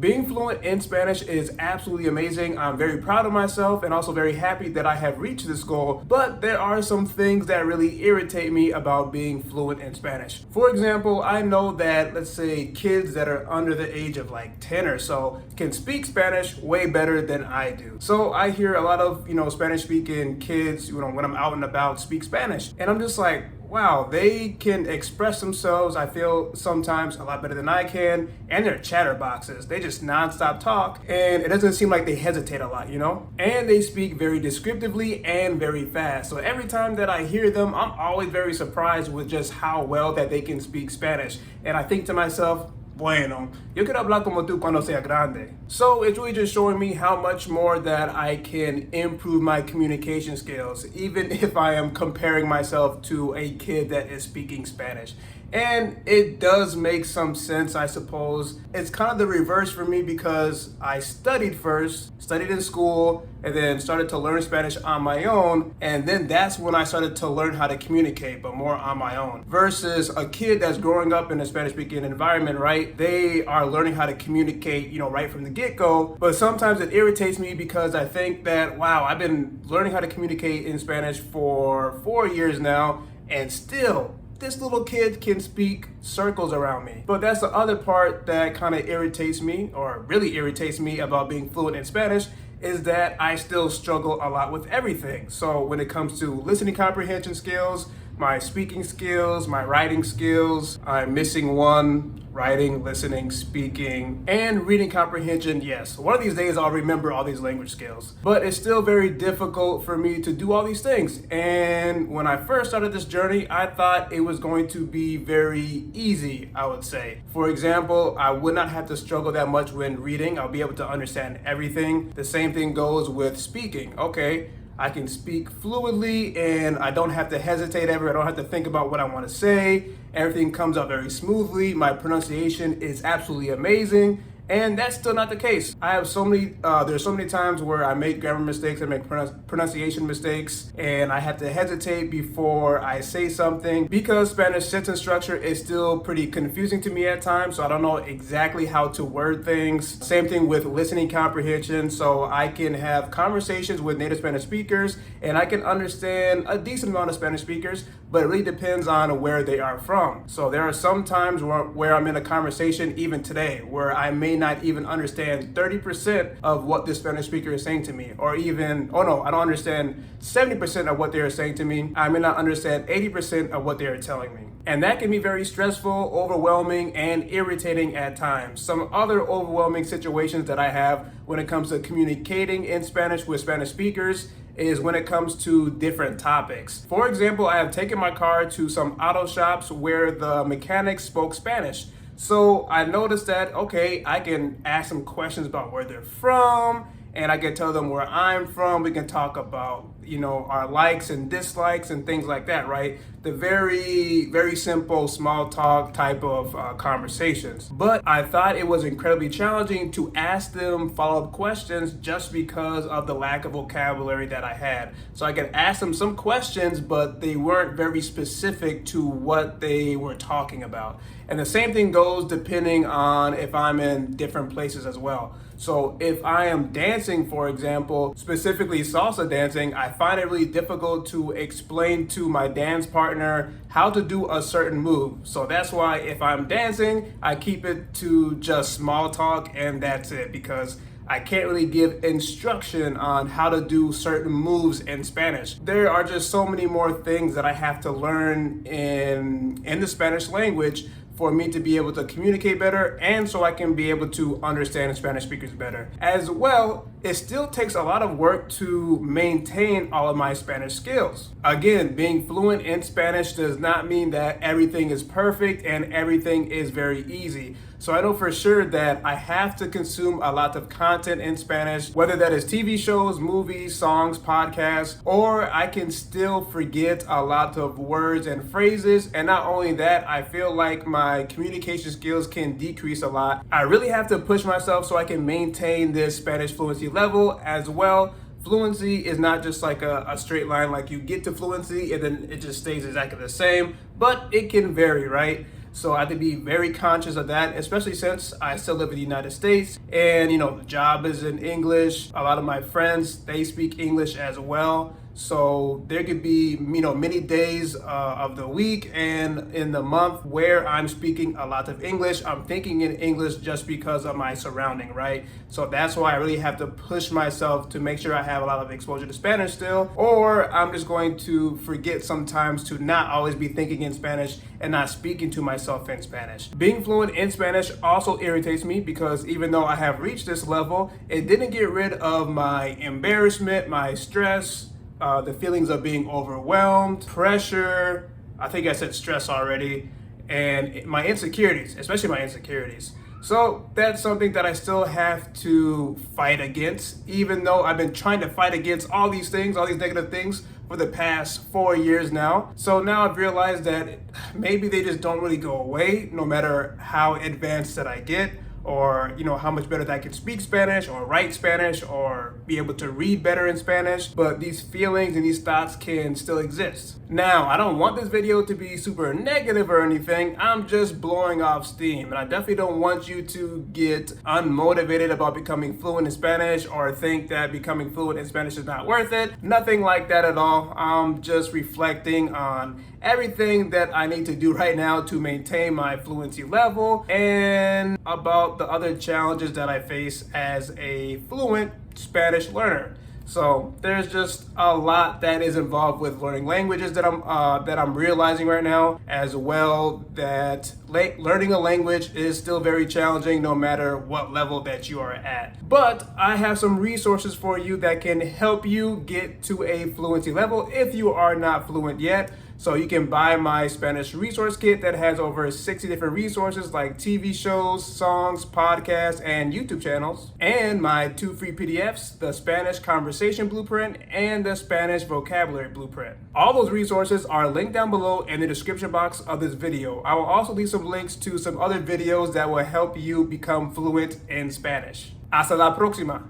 Being fluent in Spanish is absolutely amazing. I'm very proud of myself and also very happy that I have reached this goal, but there are some things that really irritate me about being fluent in Spanish. For example, I know that, let's say, kids that are under the age of like 10 or so can speak Spanish way better than I do. So I hear a lot of, Spanish speaking kids, when I'm out and about speak Spanish, and I'm just like, wow, they can express themselves, I feel, sometimes a lot better than I can, and they're chatterboxes. They just nonstop talk, and it doesn't seem like they hesitate a lot, And they speak very descriptively and very fast. So every time that I hear them, I'm always very surprised with just how well that they can speak Spanish. And I think to myself, bueno, yo quiero hablar como tú cuando sea grande. So it's really just showing me how much more that I can improve my communication skills, even if I am comparing myself to a kid that is speaking Spanish. And it does make some sense, I suppose. It's kind of the reverse for me because I studied in school, and then started to learn Spanish on my own. And then that's when I started to learn how to communicate, but more on my own. Versus a kid that's growing up in a Spanish-speaking environment, right? They are learning how to communicate, right from the get-go. But sometimes it irritates me because I think that, wow, I've been learning how to communicate in Spanish for 4 years now, and still, this little kid can speak circles around me. But that's the other part that kind of irritates me, or really irritates me about being fluent in Spanish, is that I still struggle a lot with everything. So when it comes to listening comprehension skills, my speaking skills, my writing skills, I'm missing one: writing, listening, speaking, and reading comprehension. Yes, one of these days I'll remember all these language skills. But it's still very difficult for me to do all these things. And when I first started this journey, I thought it was going to be very easy, I would say. For example, I would not have to struggle that much when reading. I'll be able to understand everything. The same thing goes with speaking. Okay, I can speak fluidly and I don't have to hesitate ever. I don't have to think about what I want to say. Everything comes out very smoothly. My pronunciation is absolutely amazing. And that's still not the case. I have there's so many times where I make grammar mistakes, I make pronunciation mistakes, and I have to hesitate before I say something because Spanish sentence structure is still pretty confusing to me at times, so I don't know exactly how to word things. Same thing with listening comprehension, so I can have conversations with native Spanish speakers, and I can understand a decent amount of Spanish speakers, but it really depends on where they are from. So there are some times where I'm in a conversation, even today, where I may not even understand 30% of what this Spanish speaker is saying to me, or even, I don't understand 70% of what they're saying to me. I may not understand 80% of what they're telling me. And that can be very stressful, overwhelming, and irritating at times. Some other overwhelming situations that I have when it comes to communicating in Spanish with Spanish speakers is when it comes to different topics. For example, I have taken my car to some auto shops where the mechanics spoke Spanish. So I noticed that, okay, I can ask them questions about where they're from, and I can tell them where I'm from. We can talk about, our likes and dislikes and things like that, right? The very, very simple small talk type of conversations. But I thought it was incredibly challenging to ask them follow-up questions just because of the lack of vocabulary that I had. So I could ask them some questions, but they weren't very specific to what they were talking about. And the same thing goes depending on if I'm in different places as well. So if I am dancing, for example, specifically salsa dancing, I find it really difficult to explain to my dance partner how to do a certain move. So that's why if I'm dancing, I keep it to just small talk and that's it, because I can't really give instruction on how to do certain moves in Spanish. There are just so many more things that I have to learn in the Spanish language for me to be able to communicate better, and so I can be able to understand Spanish speakers better. As well, it still takes a lot of work to maintain all of my Spanish skills. Again, being fluent in Spanish does not mean that everything is perfect and everything is very easy. So I know for sure that I have to consume a lot of content in Spanish, whether that is TV shows, movies, songs, podcasts, or I can still forget a lot of words and phrases. And not only that, I feel like my communication skills can decrease a lot. I really have to push myself so I can maintain this Spanish fluency level as well. Fluency is not just like a straight line, like you get to fluency and then it just stays exactly the same, but it can vary, right? So I have to be very conscious of that, especially since I still live in the United States and, the job is in English. A lot of my friends, they speak English as well. So there could be, many days of the week and in the month where I'm speaking a lot of English. I'm thinking in English just because of my surrounding, right? So that's why I really have to push myself to make sure I have a lot of exposure to Spanish still, or I'm just going to forget sometimes to not always be thinking in Spanish and not speaking to myself in Spanish. Being fluent in Spanish also irritates me because even though I have reached this level, it didn't get rid of my embarrassment, my stress, the feelings of being overwhelmed, pressure, I think I said stress already, and my insecurities, especially my insecurities. So that's something that I still have to fight against, even though I've been trying to fight against all these things, all these negative things for the past 4 years now. So now I've realized that maybe they just don't really go away no matter how advanced that I get, or how much better that I can speak Spanish or write Spanish or be able to read better in Spanish, but these feelings and these thoughts can still exist. Now, I don't want this video to be super negative or anything. I'm just blowing off steam, and I definitely don't want you to get unmotivated about becoming fluent in Spanish or think that becoming fluent in Spanish is not worth it. Nothing like that at all. I'm just reflecting on everything that I need to do right now to maintain my fluency level and about the other challenges that I face as a fluent Spanish learner. So there's just a lot that is involved with learning languages that I'm realizing right now, as well that learning a language is still very challenging no matter what level that you are at. But I have some resources for you that can help you get to a fluency level if you are not fluent yet. So you can buy my Spanish resource kit that has over 60 different resources like TV shows, songs, podcasts, and YouTube channels. And my 2 free PDFs, the Spanish Conversation Blueprint and the Spanish Vocabulary Blueprint. All those resources are linked down below in the description box of this video. I will also leave some links to some other videos that will help you become fluent in Spanish. Hasta la próxima.